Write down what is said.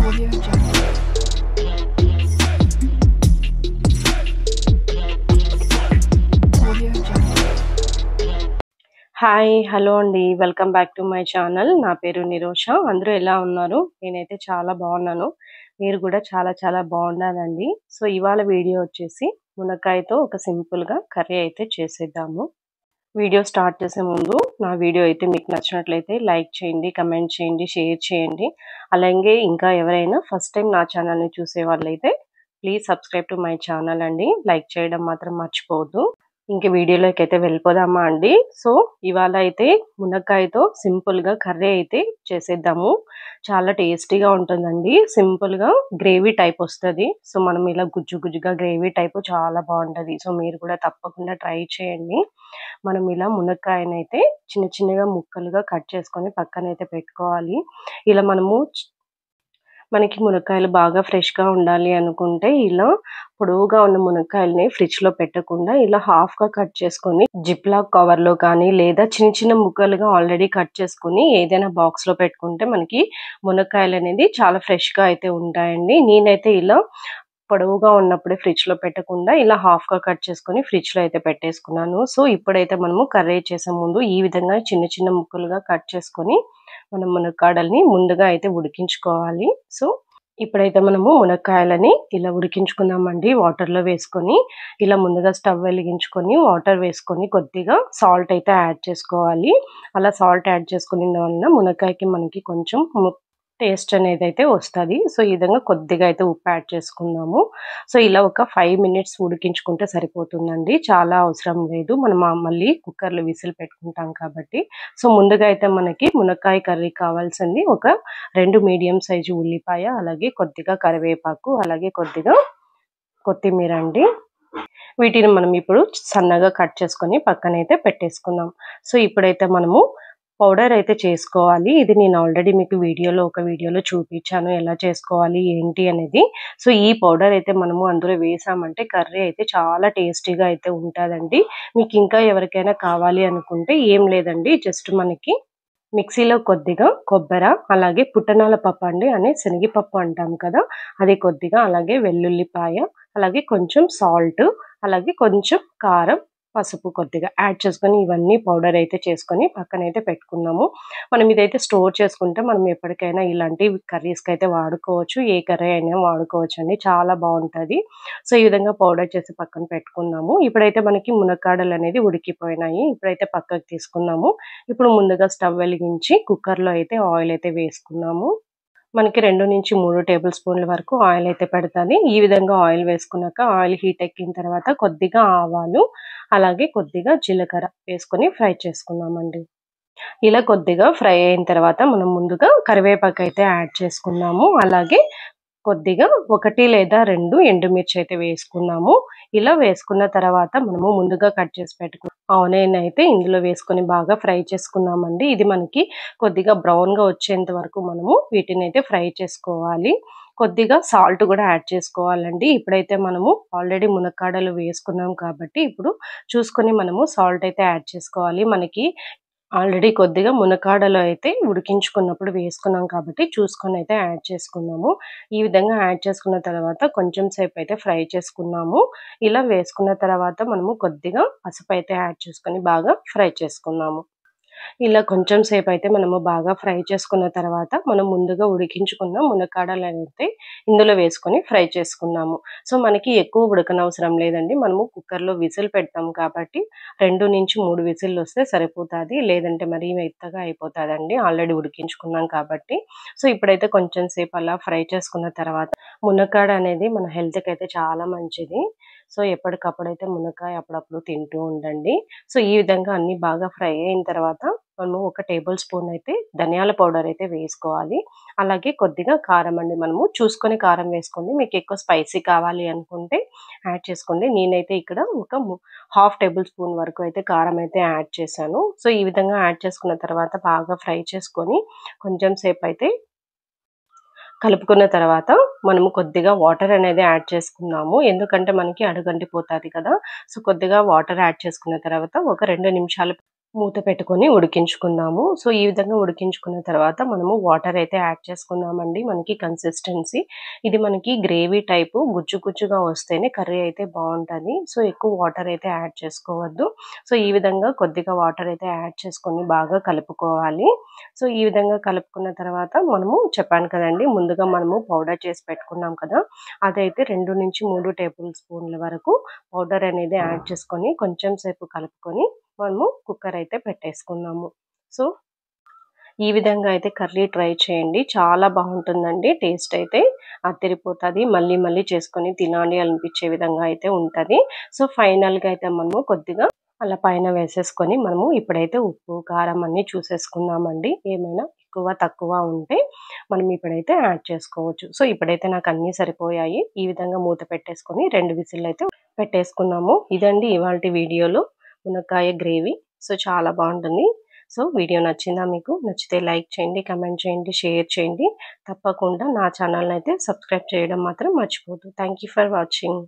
Audio Jungle. Audio Jungle. Hi hello అండి welcome back to my channel. నా పేరు నిరోష. అందరూ ఎలా ఉన్నారు? నేనైతే చాలా బాగున్నాను. మీరు కూడా చాలా చాలా బాగున్నారండి. సో ఇవాళ వీడియో వచ్చేసి మునక్కాయతో ఒక సింపుల్గా కర్రీ అయితే చేసేద్దాము. వీడియో స్టార్ట్ చేసే ముందు నా వీడియో అయితే మీకు నచ్చినట్లయితే లైక్ చేయండి, కమెంట్ చేయండి, షేర్ చేయండి. అలాగే ఇంకా ఎవరైనా ఫస్ట్ టైం నా ఛానల్ని చూసే వాళ్ళైతే please subscribe to my channel అండి. లైక్ చేయడం మాత్రం మర్చిపోవద్దు. ఇంక వీడియోలోకి అయితే వెళ్ళిపోదామా అండి. సో ఇవాళ అయితే మునక్కాయతో సింపుల్గా కర్రీ అయితే చేసేద్దాము. చాలా టేస్టీగా ఉంటుందండి. సింపుల్గా గ్రేవీ టైప్ వస్తుంది. సో మనం ఇలా గుజ్జు గుజ్జుగా గ్రేవీ టైప్ చాలా బాగుంటుంది. సో మీరు కూడా తప్పకుండా ట్రై చేయండి. మనం ఇలా మునక్కాయనైతే చిన్న చిన్నగా ముక్కలుగా కట్ చేసుకొని పక్కనైతే పెట్టుకోవాలి. ఇలా మనకి మునక్కాయలు బాగా ఫ్రెష్‌గా ఉండాలి అనుకుంటే ఇలా పొడవుగా ఉన్న మునక్కాయల్ని ఫ్రిడ్జ్‌లో పెట్టకుండా ఇలా హాఫ్‌గా కట్ చేసుకొని జిప్‌లాక్ కవర్‌లో కానీ లేదా చిన్న చిన్న ముక్కలుగా ఆల్రెడీ కట్ చేసుకొని ఏదైనా బాక్స్‌లో పెట్టుకుంటే మనకి మునక్కాయలనేది చాలా ఫ్రెష్‌గా అయితే ఉంటాయండి. నేనైతే ఇలా పొడవుగా ఉన్నప్పుడే ఫ్రిడ్జ్‌లో పెట్టకుండా ఇలా హాఫ్‌గా కట్ చేసుకొని ఫ్రిడ్జ్‌లో అయితే పెట్టేసుకున్నాను. సో ఇప్పుడైతే మనము కర్రీ చేసే ముందు ఈ విధంగా చిన్న చిన్న ముక్కలుగా కట్ చేసుకొని మనం మునక్కాడల్ని ముందుగా అయితే ఉడికించుకోవాలి. సో ఇప్పుడైతే మనము మునక్కాయలని ఇలా ఉడికించుకుందామండి. వాటర్‌లో వేసుకొని ఇలా ముందుగా స్టవ్ వెలిగించుకొని వాటర్ వేసుకొని కొద్దిగా సాల్ట్ అయితే యాడ్ చేసుకోవాలి. అలా సాల్ట్ యాడ్ చేసుకున్న వలన మునక్కాయకి మనకి కొంచెం టేస్ట్ అనేది అయితే వస్తుంది. సో ఈ విధంగా కొద్దిగా అయితే ఉప్పు యాడ్ చేసుకుందాము. సో ఇలా ఒక 5 మినిట్స్ ఉడికించుకుంటే సరిపోతుందండి. చాలా అవసరం లేదు. మనం మళ్ళీ కుక్కర్లో విజిల్ పెట్టుకుంటాం కాబట్టి. సో ముందుగా అయితే మనకి మునక్కాయ కర్రీ కావాల్సింది ఒక 2 మీడియం సైజు ఉల్లిపాయ, అలాగే కొద్దిగా కరివేపాకు, అలాగే కొద్దిగా కొత్తిమీర అండి. వీటిని మనం ఇప్పుడు సన్నగా కట్ చేసుకొని పక్కనైతే పెట్టేసుకుందాం. సో ఇప్పుడైతే మనము పౌడర్ అయితే చేసుకోవాలి. ఇది నేను ఆల్రెడీ మీకు ఒక వీడియోలో చూపించాను ఎలా చేసుకోవాలి ఏంటి అనేది. సో ఈ పౌడర్ అయితే మనము అందులో వేసామంటే కర్రీ అయితే చాలా టేస్టీగా అయితే ఉంటుందండి. మీకు ఇంకా ఎవరికైనా కావాలి అనుకుంటే ఏం లేదండి, జస్ట్ మనకి మిక్సీలో కొద్దిగా కొబ్బరి, అలాగే పుట్టనాల పప్పు అండి అనే శనగపప్పు అంటాం కదా, అది కొద్దిగా, అలాగే వెల్లుల్లిపాయ, అలాగే కొంచెం సాల్ట్, అలాగే కొంచెం కారం, పసుపు కొద్దిగా యాడ్ చేసుకొని ఇవన్నీ పౌడర్ అయితే చేసుకొని పక్కనైతే పెట్టుకున్నాము. మనం ఇదైతే స్టోర్ చేసుకుంటే మనం ఎప్పటికైనా ఇలాంటి కర్రీస్కి అయితే వాడుకోవచ్చు. ఏ కర్రీ అయినా వాడుకోవచ్చు అండి, చాలా బాగుంటుంది. సో ఈ విధంగా పౌడర్ చేసి పక్కన పెట్టుకున్నాము. ఇప్పుడైతే మనకి మునక్కాడలు అనేది ఉడికిపోయినాయి. ఇప్పుడైతే పక్కకు తీసుకున్నాము. ఇప్పుడు ముందుగా స్టవ్ వెలిగించి కుక్కర్లో అయితే ఆయిల్ అయితే వేసుకున్నాము. మనకి 2-3 టేబుల్ స్పూన్ల వరకు ఆయిల్ అయితే పెడతాను. ఈ విధంగా ఆయిల్ వేసుకున్నాక ఆయిల్ హీట్ ఎక్కిన తర్వాత కొద్దిగా ఆవాలు, అలాగే కొద్దిగా జీలకర్ర వేసుకొని ఫ్రై చేసుకున్నామండి. ఇలా కొద్దిగా ఫ్రై అయిన తర్వాత మనం ముందుగా కరివేపాకు అయితే యాడ్ చేసుకున్నాము. అలాగే కొద్దిగా 1 లేదా 2 ఎండుమిర్చి అయితే వేసుకున్నాము. ఇలా వేసుకున్న తర్వాత మనము ముందుగా కట్ చేసి పెట్టుకున్న ఆనియన్ అయితే ఇందులో వేసుకొని బాగా ఫ్రై చేసుకున్నామండి. ఇది మనకి కొద్దిగా బ్రౌన్గా వచ్చేంత వరకు మనము వీటిని అయితే ఫ్రై చేసుకోవాలి. కొద్దిగా సాల్ట్ కూడా యాడ్ చేసుకోవాలండి. ఇప్పుడైతే మనము ఆల్రెడీ మునక్కాడలు వేసుకున్నాం కాబట్టి ఇప్పుడు చూసుకొని మనము సాల్ట్ అయితే యాడ్ చేసుకోవాలి. మనకి ఆల్రెడీ కొద్దిగా మునక్కాడలు అయితే ఉడికించుకున్నప్పుడు వేసుకున్నాం కాబట్టి చూసుకొని అయితే యాడ్ చేసుకున్నాము. ఈ విధంగా యాడ్ చేసుకున్న తర్వాత కొంచెం సేపు అయితే ఫ్రై చేసుకున్నాము. ఇలా వేసుకున్న తర్వాత మనము కొద్దిగా పసుపు అయితే యాడ్ చేసుకొని బాగా ఫ్రై చేసుకున్నాము. ఇలా కొంచెం సేపు అయితే మనము బాగా ఫ్రై చేసుకున్న తర్వాత మనం ముందుగా ఉడికించుకున్న మునక్కాడలనైతే ఇందులో వేసుకొని ఫ్రై చేసుకున్నాము. సో మనకి ఎక్కువ ఉడకనవసరం లేదండి. మనము కుక్కర్లో విజిల్ పెడతాం కాబట్టి 2-3 విజిల్లు వస్తే సరిపోతుంది. లేదంటే మరీ మెత్తగా అయిపోతుందండి, ఆల్రెడీ ఉడికించుకున్నాం కాబట్టి. సో ఇప్పుడైతే కొంచెం సేపు అలా ఫ్రై చేసుకున్న తర్వాత మునక్కాడ అనేది మన హెల్త్కి అయితే చాలా మంచిది. సో ఎప్పటికప్పుడైతే మునక్కాయ అప్పుడప్పుడు తింటూ ఉండండి. సో ఈ విధంగా అన్నీ బాగా ఫ్రై అయిన తర్వాత మనము 1 టేబుల్ స్పూన్ అయితే ధనియాల పౌడర్ అయితే వేసుకోవాలి. అలాగే కొద్దిగా కారం అండి, మనము చూసుకొని కారం వేసుకోండి. మీకు ఎక్కువ స్పైసీ కావాలి అనుకుంటే యాడ్ చేసుకోండి. నేనైతే ఇక్కడ ఒక హాఫ్ టేబుల్ స్పూన్ వరకు అయితే కారం అయితే యాడ్ చేశాను. సో ఈ విధంగా యాడ్ చేసుకున్న తర్వాత బాగా ఫ్రై చేసుకొని కొంచెం సేపు అయితే కలుపుకున్న తర్వాత మనము కొద్దిగా వాటర్ అనేది యాడ్ చేసుకుందాము. ఎందుకంటే మనకి అడుగంటిపోతుంది కదా. సో కొద్దిగా వాటర్ యాడ్ చేసుకున్న తర్వాత ఒక 2 నిమిషాలు మూత పెట్టుకొని ఉడికించుకుందాము. సో, ఈ విధంగా ఉడికించుకున్న తర్వాత మనము వాటర్ అయితే యాడ్ చేసుకుందామండి. మనకి కన్సిస్టెన్సీ ఇది మనకి గ్రేవీ టైపు గుజ్జు గుజ్జుగా వస్తేనే కర్రీ అయితే బావుంటది. సో, ఎక్కువ వాటర్ అయితే యాడ్ చేసుకోవద్దు. సో, ఈ విధంగా కొద్దిగా వాటర్ అయితే యాడ్ చేసుకొని బాగా కలుపుకోవాలి. సో, ఈ విధంగా కలుపుకున్న తర్వాత మనము చెప్పాను కదండీ! ముందుగా మనము పౌడర్ చేసి పెట్టుకున్నాం కదా! అదైతే 2-3 టేబుల్ స్పూన్ల వరకు పౌడర్ అనేది యాడ్ చేసుకొని కొంచెం సేపు కలుపుకొని మనము కుక్కర్ అయితే పెట్టేసుకుందాము. సో, ఈ విధంగా అయితే కర్రీ ట్రై చేయండి. చాలా బావుంటుందండి. టేస్ట్ అయితే అదిరిపోతది. మళ్ళీ మళ్ళీ చేసుకొని తినాలి అనిపించే విధంగా అయితే ఉంటది. సో, ఫైనల్‌గా అయితే మనము కొద్దిగా అలా పైన వేసేసుకొని మనము ఇప్పుడైతే ఉప్పు, కారం అన్నీ చూసేసుకుందామండి. ఏమైనా ఎక్కువ, తక్కువ ఉంటే మనం ఇప్పుడైతే యాడ్ చేసుకోవచ్చు. సో, ఇప్పుడైతే నాకు అన్నీ సరిపోయాయి. ఈ విధంగా మూత పెట్టేసుకొని 2 విజిల్లయితే పెట్టేసుకున్నాము. ఇదండి ఇవాల్టి వీడియోలో మునక్కాయ గ్రేవీ. సో, చాలా బావుంటుంది. సో, వీడియో నచ్చిందా మీకు? నచ్చితే లైక్ చేయండి, కామెంట్ చేయండి, షేర్ చేయండి. తప్పకుండా నా ఛానల్‌నైతే సబ్స్క్రైబ్ చేయడం మాత్రం మర్చిపోవద్దు. Thank you for watching.